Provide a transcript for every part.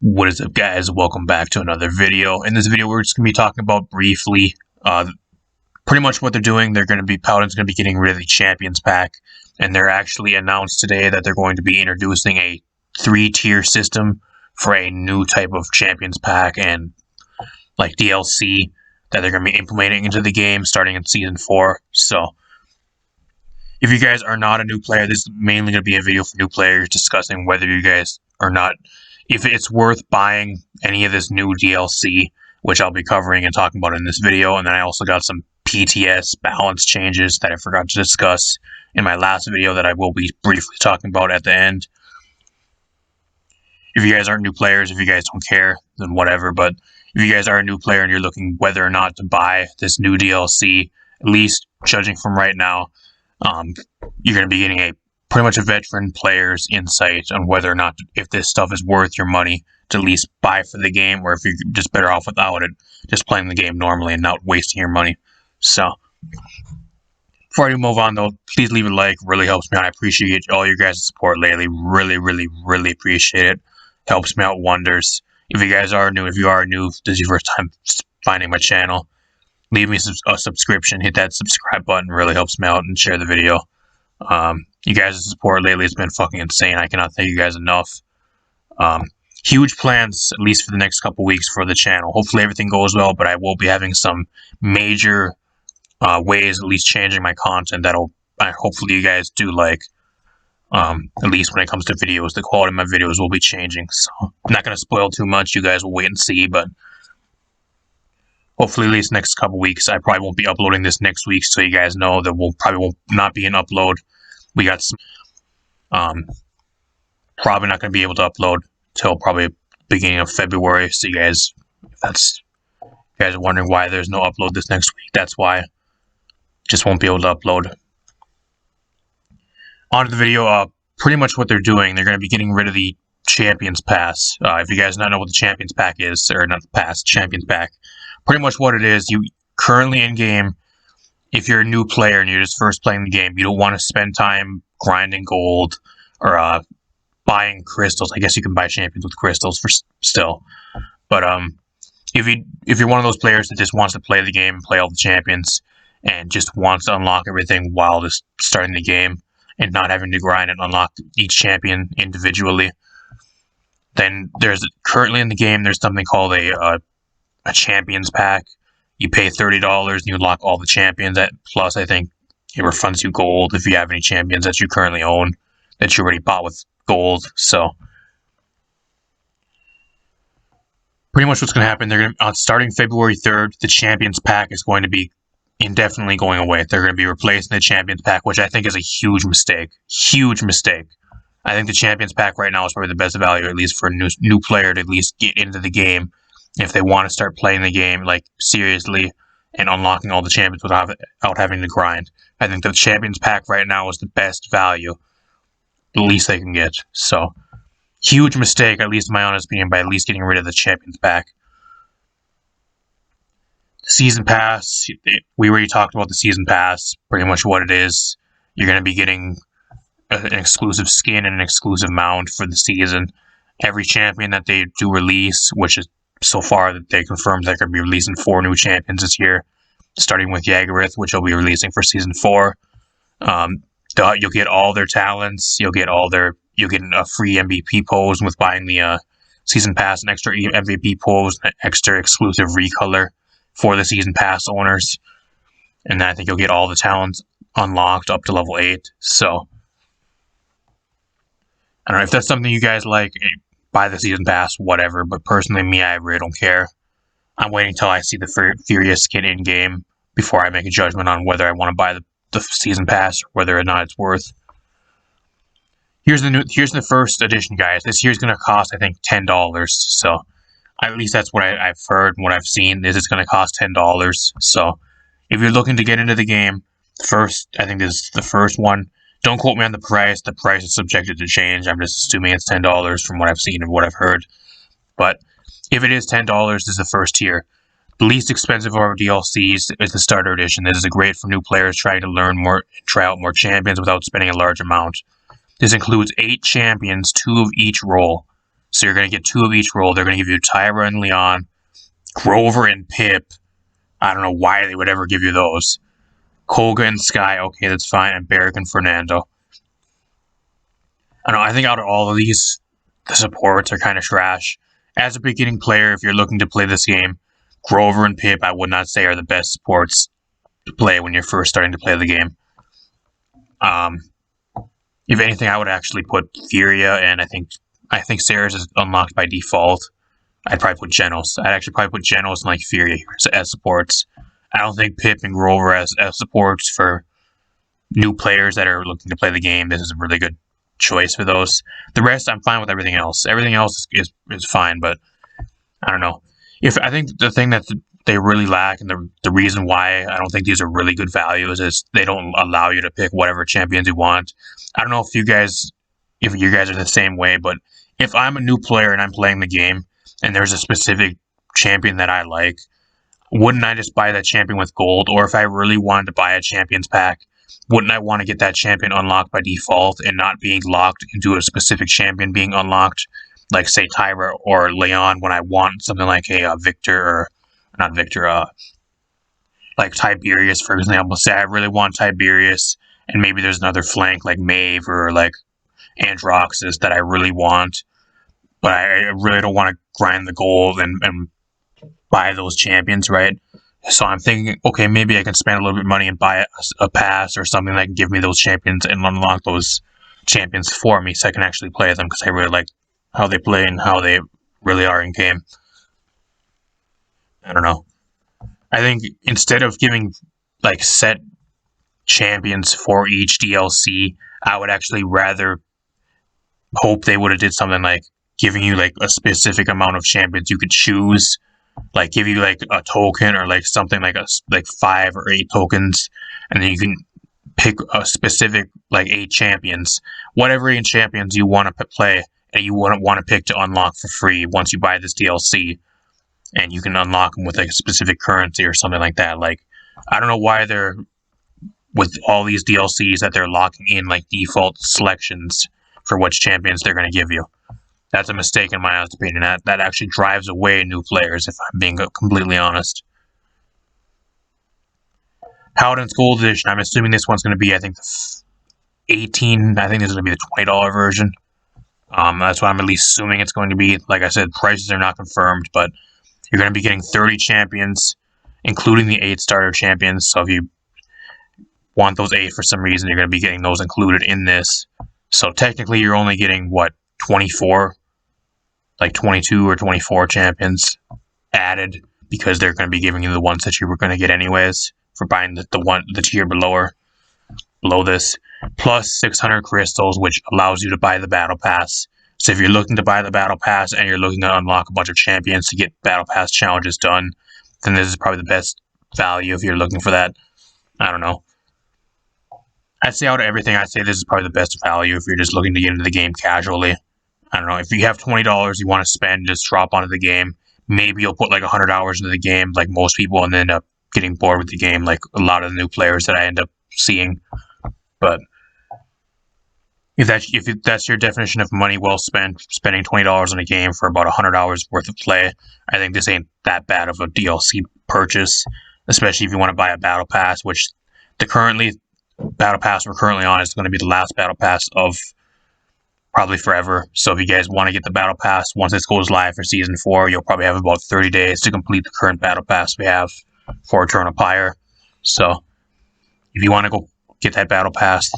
What is up, guys? Welcome back to another video. In this video, we're just going to be talking about briefly pretty much what they're doing. Paladins going to be getting rid of the Champions Pack, and they're actually announced today that they're going to be introducing a 3-tier system for a new type of Champions Pack and like DLC that they're going to be implementing into the game starting in Season 4. So, if you guys are not a new player, this is mainly going to be a video for new players discussing whether you guys are not, if it's worth buying any of this new DLC, which I'll be covering and talking about in this video. And then I also got some PTS balance changes that I forgot to discuss in my last video that I will be briefly talking about at the end. If you guys aren't new players, if you guys don't care, then whatever. But if you guys are a new player and you're looking whether or not to buy this new DLC, at least judging from right now, you're going to be getting pretty much a veteran player's insight on whether or not if this stuff is worth your money to at least buy for the game, or if you're just better off without it, just playing the game normally and not wasting your money. So, before I do move on though, please leave a like. Really helps me out. I appreciate all your guys' support lately. Really appreciate it. Helps me out wonders. If you guys are new, this is your first time finding my channel, leave me a subscription. Hit that subscribe button. Really helps me out, and share the video. You guys' support lately has been fucking insane. I cannot thank you guys enough. Huge plans, at least for the next couple weeks, for the channel. Hopefully everything goes well, but I will be having some major ways, at least changing my content that'll hopefully you guys do like. At least when it comes to videos, the quality of my videos will be changing. So I'm not going to spoil too much. You guys will wait and see, but hopefully at least next couple weeks. I probably won't be uploading this next week, so you guys know that probably won't not be an upload. We got some, probably not going to be able to upload till probably beginning of February. So you guys, you guys are wondering why there's no upload this next week, that's why. Just won't be able to upload. On to the video. Pretty much what they're doing, they're going to be getting rid of the Champions Pass. If you guys don't know what the Champions Pack is, or not the Pass, Champions Pack. Pretty much what it is, you currently in game, if you're a new player and you're just first playing the game, you don't want to spend time grinding gold or buying crystals. I guess you can buy champions with crystals for still. But if you're one of those players that just wants to play the game and play all the champions and just wants to unlock everything while just starting the game and not having to grind and unlock each champion individually, then currently in the game there's something called a Champions Pack. You pay $30 and you unlock all the champions. Plus, I think it refunds you gold if you have any champions that you currently own that you already bought with gold. So, pretty much what's going to happen, they're going to starting February 3rd, the Champions Pack is going to be indefinitely going away. They're going to be replacing the Champions Pack, which I think is a huge mistake. Huge mistake. I think the Champions Pack right now is probably the best value, at least for a new player to at least get into the game. If they want to start playing the game like seriously and unlocking all the champions without having to grind, I think the Champions Pack right now is the best value, the least they can get. So, huge mistake, at least in my honest opinion, by at least getting rid of the Champions Pack. Season Pass, we already talked about the Season Pass. Pretty much what it is, you're going to be getting an exclusive skin and an exclusive mount for the season. Every champion that they do release, which is so far that they confirmed they're going to be releasing 4 new champions this year, starting with Yaggareth, which they'll be releasing for Season 4. You'll get all their talents. You'll get a free MVP pose with buying the Season Pass, an extra MVP pose, an extra exclusive recolor for the Season Pass owners. And then I think you'll get all the talents unlocked up to level 8. So, I don't know if that's something you guys like. Buy the Season Pass, whatever, but personally, me, I really don't care. I'm waiting until I see the Furious skin in-game before I make a judgment on whether I want to buy the Season Pass or whether or not it's worth. Here's the first edition, guys. This year's going to cost, I think, $10. So, at least that's what I've heard and what I've seen, is it's going to cost $10. So, if you're looking to get into the game, I think this is the first one. Don't quote me on the price. The price is subjected to change. I'm just assuming it's $10 from what I've seen and what I've heard. But if it is $10, this is the first tier. The least expensive of our DLCs is the Starter Edition. This is great for new players trying to learn more, try out more champions without spending a large amount. This includes 8 champions, 2 of each role. So you're going to get 2 of each role. They're going to give you Tyra and Leon, Grover and Pip. I don't know why they would ever give you those. Koga and Sky, okay, that's fine. And Barrick and Fernando. I don't know, I think out of all of these, the supports are kind of trash. As a beginning player, if you're looking to play this game, Grover and Pip, I would not say are the best supports to play when you're first starting to play the game. If anything, I would actually put Furia, and I think Sarah's is unlocked by default. I'd probably put Genos. I'd actually probably put Genos and like Furia as supports. I don't think Pip and Grover as supports for new players that are looking to play the game. This is a really good choice for those. The rest, I'm fine with everything else. Everything else is fine, but I don't know. I think the thing that they really lack, and the reason why I don't think these are really good values, is they don't allow you to pick whatever champions you want. I don't know if you guys are the same way, but if I'm a new player and I'm playing the game and there's a specific champion that I like, wouldn't I just buy that champion with gold? Or if I really wanted to buy a champions pack, wouldn't I want to get that champion unlocked by default and not being locked into a specific champion being unlocked? Like, say, Tyra or Leon, when I want something like a Victor, or not Victor, like Tiberius, for example. Say I really want Tiberius, and maybe there's another flank like Maeve or like Androxus that I really want, but I really don't want to grind the gold and buy those champions, right? So I'm thinking, okay, maybe I can spend a little bit of money and buy a pass or something that can give me those champions and unlock those champions for me so I can actually play them, because I really like how they play and how they really are in game. I don't know. I think instead of giving like set champions for each DLC, I would actually rather hope they would have did something like giving you like a specific amount of champions you could choose, like give you like a token or like something like 5 or 8 tokens, and then you can pick a specific like 8 champions, whatever 8 champions you want to play and you want to pick to unlock for free once you buy this DLC, and you can unlock them with like a specific currency or something like that. Like, I don't know why they're with all these DLCs that they're locking in like default selections for which champions they're going to give you. That's a mistake in my honest opinion. That actually drives away new players, if I'm being completely honest. Paladins Gold Edition. I'm assuming this one's going to be, I think, the 18. I think this is going to be the $20 version. That's what I'm at least assuming it's going to be. Like I said, prices are not confirmed, but you're going to be getting 30 champions, including the 8 starter champions. So if you want those 8 for some reason, you're going to be getting those included in this. So technically, you're only getting, what, 24? Like 22 or 24 champions added, because they're going to be giving you the ones that you were going to get anyways for buying the tier below this, plus 600 crystals, which allows you to buy the battle pass. So if you're looking to buy the battle pass and you're looking to unlock a bunch of champions to get battle pass challenges done, then this is probably the best value if you're looking for that. I don't know. I'd say out of everything, I'd say this is probably the best value if you're just looking to get into the game casually. I don't know, if you have $20 you want to spend, just drop onto the game. Maybe you'll put like 100 hours into the game like most people and then end up getting bored with the game, like a lot of the new players that I end up seeing. But if that's your definition of money well spent, spending $20 on a game for about 100 hours worth of play, I think this ain't that bad of a DLC purchase, especially if you want to buy a battle pass, which the battle pass we're currently on is going to be the last battle pass of probably forever. So if you guys want to get the battle pass, once this goes live for season 4, you'll probably have about 30 days to complete the current battle pass we have for Eternal Pyre. So if you want to go get that battle pass,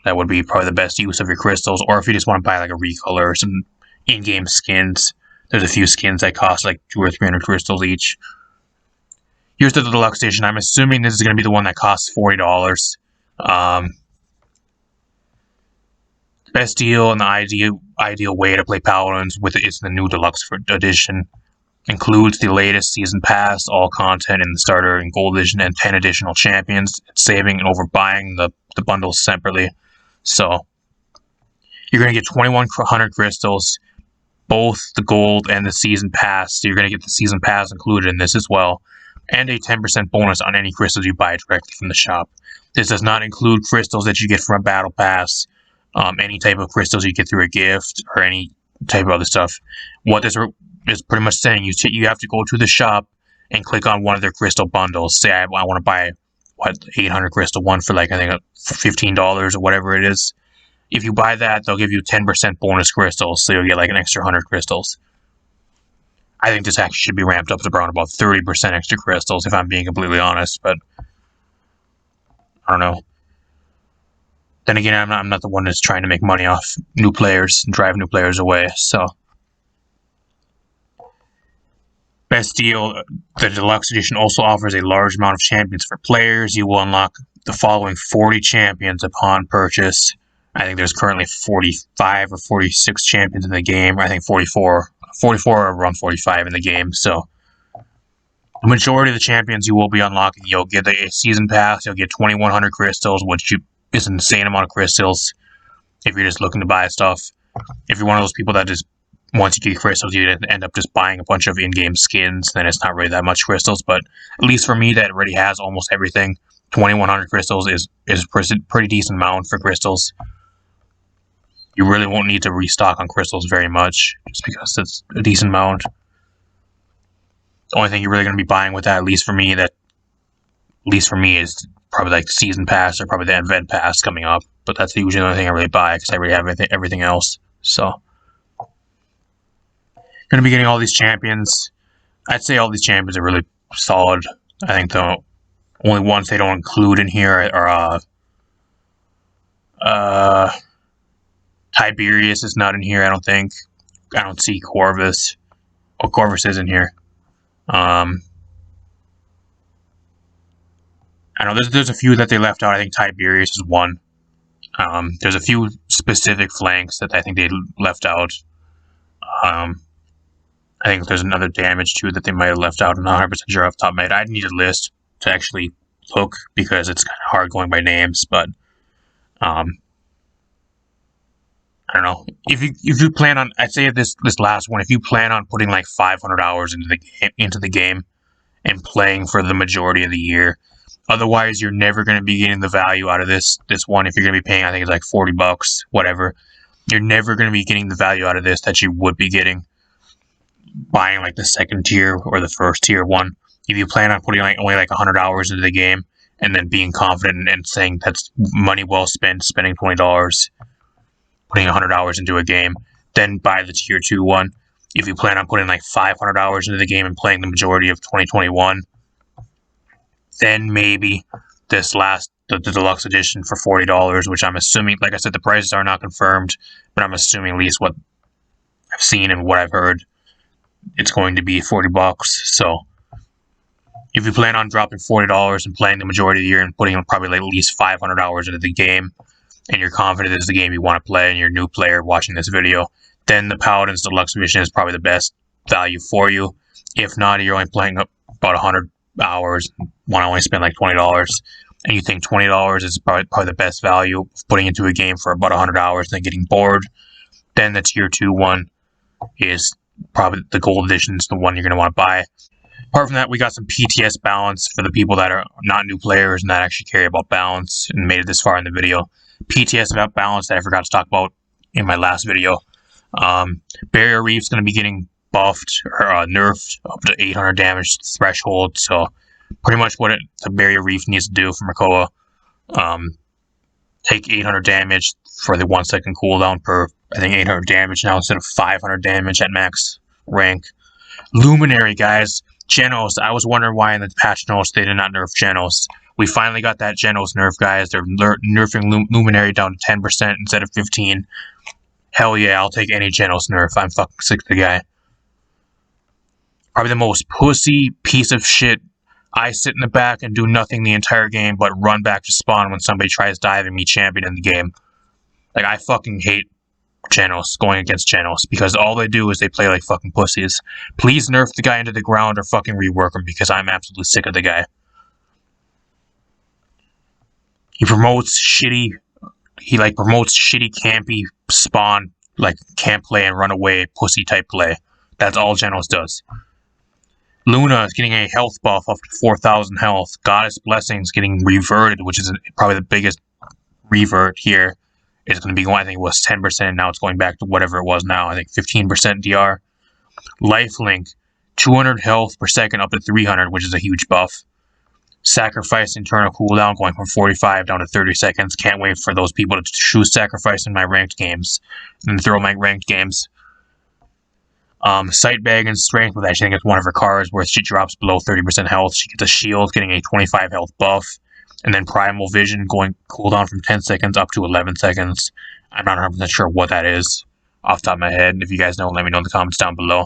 that would be probably the best use of your crystals. Or if you just want to buy like a recolor or some in-game skins, there's a few skins that cost like 200 or 300 crystals each. Here's the Deluxe Edition. I'm assuming this is going to be the one that costs $40. Best deal and the ideal way to play Paladins with it is the new Deluxe Edition. Includes the latest season pass, all content in the starter and gold edition, and 10 additional champions. It's saving and overbuying the bundles separately. So you're going to get 2,100 crystals, both the gold and the season pass. So you're going to get the season pass included in this as well, and a 10% bonus on any crystals you buy directly from the shop. This does not include crystals that you get from a battle pass, any type of crystals you get through a gift, or any type of other stuff. What this is pretty much saying, you have to go to the shop and click on one of their crystal bundles. Say I want to buy, 800 crystal one for like, I think $15 or whatever it is. If you buy that, they'll give you 10% bonus crystals, so you'll get like an extra 100 crystals. I think this actually should be ramped up to around about 30% extra crystals, if I'm being completely honest, but I don't know. Then again, I'm not the one that's trying to make money off new players and drive new players away, so. Best deal, the Deluxe Edition also offers a large amount of champions for players. You will unlock the following 40 champions upon purchase. I think there's currently 45 or 46 champions in the game. I think 44 or around 45 in the game, so. The majority of the champions you will be unlocking, you'll get a season pass, you'll get 2,100 crystals, which is an insane amount of crystals if you're just looking to buy stuff. If you're one of those people that just, once you get crystals, you end up just buying a bunch of in-game skins, then it's not really that much crystals, but at least for me that already has almost everything, 2,100 crystals is a pretty decent amount for crystals. You really won't need to restock on crystals very much, just because it's a decent amount. The only thing you're really going to be buying with that, at least for me, is probably like the season pass or probably the event pass coming up. But that's usually the only thing I really buy because I already have everything else. So, going to be getting all these champions. I'd say all these champions are really solid. I think the only ones they don't include in here are Tiberius is not in here. I don't think. I don't see Corvus. Oh, Corvus is in here. I know there's a few that they left out. I think Tiberius is one. There's a few specific flanks that I think they left out. I think there's another damage too that they might have left out. I'm not 100% sure off the top of my head. I'd need a list to actually look because it's kind of hard going by names. But I don't know. If you plan on, I'd say this last one, if you plan on putting like 500 hours into the game and playing for the majority of the year, otherwise you're never going to be getting the value out of this one. If you're going to be paying, I think it's like $40, whatever, you're never going to be getting the value out of this that you would be getting buying like the second tier or the first tier one. If you plan on putting like only like 100 hours into the game and then being confident and saying that's money well spent, spending $20, putting 100 hours into a game, then buy the tier 2 one. If you plan on putting like 500 hours into the game and playing the majority of 2021, then maybe the Deluxe Edition for $40, which I'm assuming, like I said, the prices are not confirmed, but I'm assuming at least what I've seen and what I've heard, it's going to be $40. So if you plan on dropping $40 and playing the majority of the year and putting probably like at least 500 hours into the game, and you're confident this is the game you want to play and you're a new player watching this video, then the Paladins Deluxe Edition is probably the best value for you. If not, you're only playing about 100 hours, want to only spend like $20, and you think $20 is probably the best value of putting into a game for about 100 hours and then getting bored, then the tier 2 one is probably the gold edition, is the one you're going to want to buy. Apart from that, we got some PTS balance for the people that are not new players and that actually care about balance and made it this far in the video. PTS about balance that I forgot to talk about in my last video. Barrier Reef's going to be getting buffed or nerfed up to 800 damage threshold. So pretty much what the Barrier Reef needs to do for Krakoa, take 800 damage for the 1 second cooldown per, I think 800 damage now instead of 500 damage at max rank. Luminary, guys. Genos. I was wondering why in the patch notes they did not nerf Genos. We finally got that Genos nerf, guys. They're nerfing Luminary down to 10% instead of 15%. Hell yeah, I'll take any Genos nerf. I'm fucking sick of the guy. Probably the most pussy piece of shit. I sit in the back and do nothing the entire game but run back to spawn when somebody tries diving me champion in the game. Like, I fucking hate Genos, going against Genos, because all they do is they play like fucking pussies. Please nerf the guy into the ground or fucking rework him, because I'm absolutely sick of the guy. He promotes shitty campy spawn, like camp play and run away pussy type play. That's all Genos does. Luna is getting a health buff up to 4,000 health. Goddess Blessings getting reverted, which is probably the biggest revert here. it's going to be going, I think it was 10%, now it's going back to whatever it was now, I think 15% DR. Lifelink, 200 health per second up to 300, which is a huge buff. Sacrifice internal cooldown going from 45 down to 30 seconds. Can't wait for those people to choose Sacrifice in my ranked games and throw my ranked games. Sight bag and strength, which I think it's one of her cards where she drops below 30% health. She gets a shield, getting a 25 health buff. And then primal vision going cooldown from 10 seconds up to 11 seconds. I'm not 100% sure what that is off the top of my head. If you guys know, let me know in the comments down below.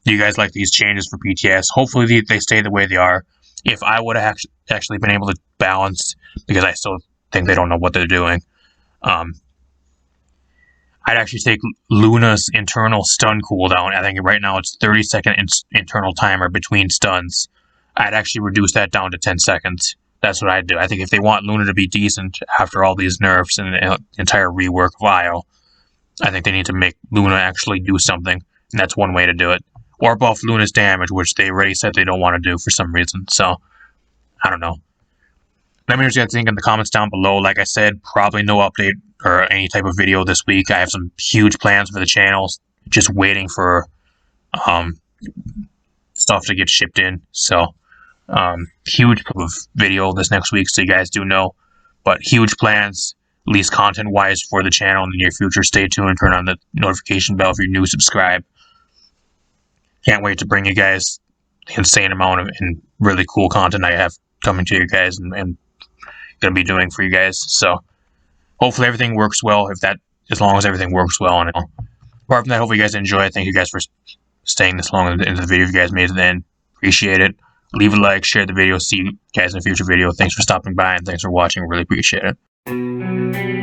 Do you guys like these changes for PTS? Hopefully they stay the way they are. If I would have actually been able to balance, because I still think they don't know what they're doing, I'd actually take Luna's internal stun cooldown. I think right now it's 30-second internal timer between stuns. I'd actually reduce that down to 10 seconds. That's what I'd do. I think if they want Luna to be decent after all these nerfs and the entire rework of IO, I think they need to make Luna actually do something, and that's one way to do it. Or buff Luna's damage, which they already said they don't want to do for some reason. So, I don't know. Let me know what you guys think in the comments down below. Like I said, probably no update or any type of video this week. I have some huge plans for the channel. Just waiting for stuff to get shipped in. So, huge video this next week, so you guys do know. But huge plans, at least content-wise, for the channel in the near future. Stay tuned. Turn on the notification bell if you're new. Subscribe. Can't wait to bring you guys the insane amount of and really cool content I have coming to you guys and going to be doing for you guys. So hopefully everything works well. As long as everything works well. And apart from that, hopefully you guys enjoy. Thank you guys for staying this long into the video. If you guys made it to the end, appreciate it. Leave a like, share the video. See you guys in a future video. Thanks for stopping by and thanks for watching. Really appreciate it.